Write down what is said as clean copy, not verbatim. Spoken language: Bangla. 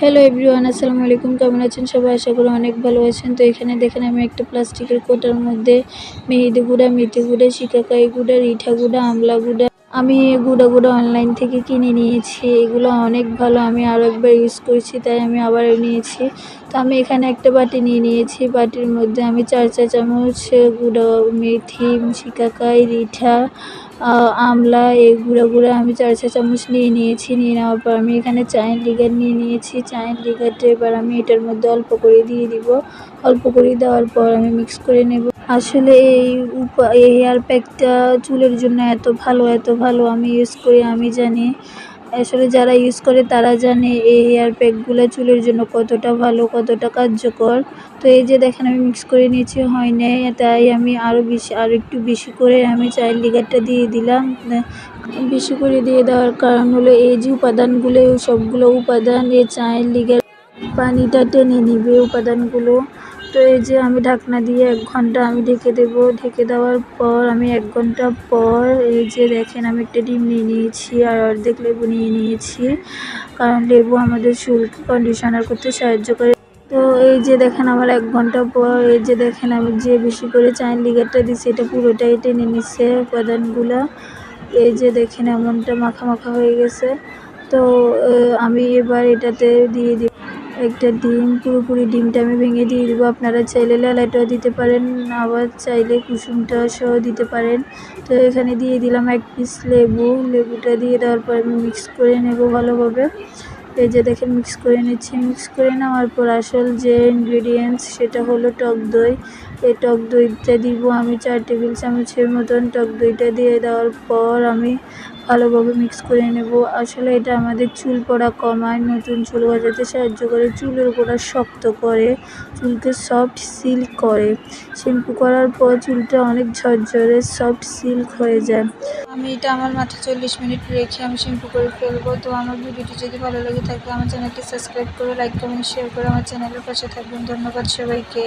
হ্যালো এভরিওয়ান, আসসালামু আলাইকুম। কেমন আছেন সবাই? আশা করি অনেক ভালো আছেন। তো এখানে দেখেন আমি একটা প্লাস্টিকের কৌটার মধ্যে মেহেদি গুঁড়া, মেথি গুঁড়া, শিকাকাই গুঁড়া, রিঠা গুঁড়া, আমলা গুঁড়া, আমি এই গুঁড়াগুলো অনলাইন থেকে কিনে নিয়েছি। এগুলো অনেক ভালো, আমি আরও একবার ইউজ করেছি তাই আমি আবারও নিয়েছি। তো আমি এখানে একটা বাটি নিয়ে নিয়েছি। বাটির মধ্যে আমি 4 চামচ গুঁড়ো মেথি, শিকাকাই, রিঠা, আমলা এই গুঁড়ো আমি 4 চামচ নিয়ে নিয়েছি। নিয়ে নেওয়ার পর আমি এখানে চায়ের লিকার নিয়ে নিয়েছি। চায়ের লিকারটা এবার আমি এটার মধ্যে অল্প করে দিয়ে দিব। অল্প করে দেওয়ার পর আমি মিক্স করে নেব। আসলে এই হেয়ার প্যাকটা চুলের জন্য এত ভালো আমি ইউজ করি, আমি জানি। আসলে যারা ইউজ করে তারা জানে এই হেয়ার প্যাকগুলো চুলের জন্য কতটা ভালো, কতটা কার্যকর। তো এই যে দেখেন আমি মিক্স করে নিয়েছি, হয় নাই, তাই আমি আরও একটু বেশি করে আমি চায়ের লিকারটা দিয়ে দিলাম। বেশি করে দিয়ে দেওয়ার কারণ হলো এই যে উপাদানগুলো, সবগুলো উপাদান এই চায়ের লিকার পানিটা টেনে নিবে উপাদানগুলো। তো এই যে আমি ঢাকনা দিয়ে 1 ঘন্টা আমি ঢেকে দেব। ঢেকে দেওয়ার পর আমি 1 ঘন্টা পর এই যে দেখেন আমি একটা ডিম নিয়ে নিয়েছি আর অর্ধেক লেবু নিয়ে নিয়েছি, কারণ লেবু আমাদের চুলকে কন্ডিশনার করতে সাহায্য করে। তো এই যে দেখেন আমার 1 ঘন্টা পর এই যে দেখেন আমি যে বেশি করে চায়ের লিকারটা দিচ্ছি এটা পুরোটাই টেনে নিচ্ছে উপাদানগুলো। এই যে দেখেন এমনটা মাখা মাখা হয়ে গেছে। তো আমি এবার এটাতে দিয়ে দিব একটা ডিম। পুরোপুরি ডিমটা আমি ভেঙে দিয়ে দিব। আপনারা চাইলে লালাটাও দিতে পারেন, আবার চাইলে কুসুমটা সহ দিতে পারেন। তো এখানে দিয়ে দিলাম 1 পিস লেবু। লেবুটা দিয়ে দেওয়ার পর আমি মিক্স করে নেব ভালোভাবে। এই যে দেখেন মিক্স করে নিচ্ছি। মিক্স করে নেওয়ার পর আসল যে ইনগ্রেডিয়েন্টস সেটা হলো টক দই। এই টক দইটা দিব আমি 4 টেবিল চামচের মতন। টক দইটা দিয়ে দেওয়ার পর আমি ভালোভাবে মিক্স করে নেব। আসলে এটা আমাদের চুল পড়া কমায়, নতুন চুল গজাতে সাহায্য করে, চুলের গোড়া শক্ত করে, চুলকে সফট সিল্ক করে। শ্যাম্পু করার পর চুলটা অনেক ঝরঝরে সফট সিল্ক হয়ে যায়। আমি এটা আমার মাথায় 40 মিনিট রেখে আমি শ্যাম্পু করে ফেলবো। তো আমার ভিডিওটি যদি ভালো লেগে থাকে আমার চ্যানেলটি সাবস্ক্রাইব করে, লাইক, কমেন্ট, শেয়ার করে আমার চ্যানেলের পাশে থাকবেন। ধন্যবাদ সবাইকে।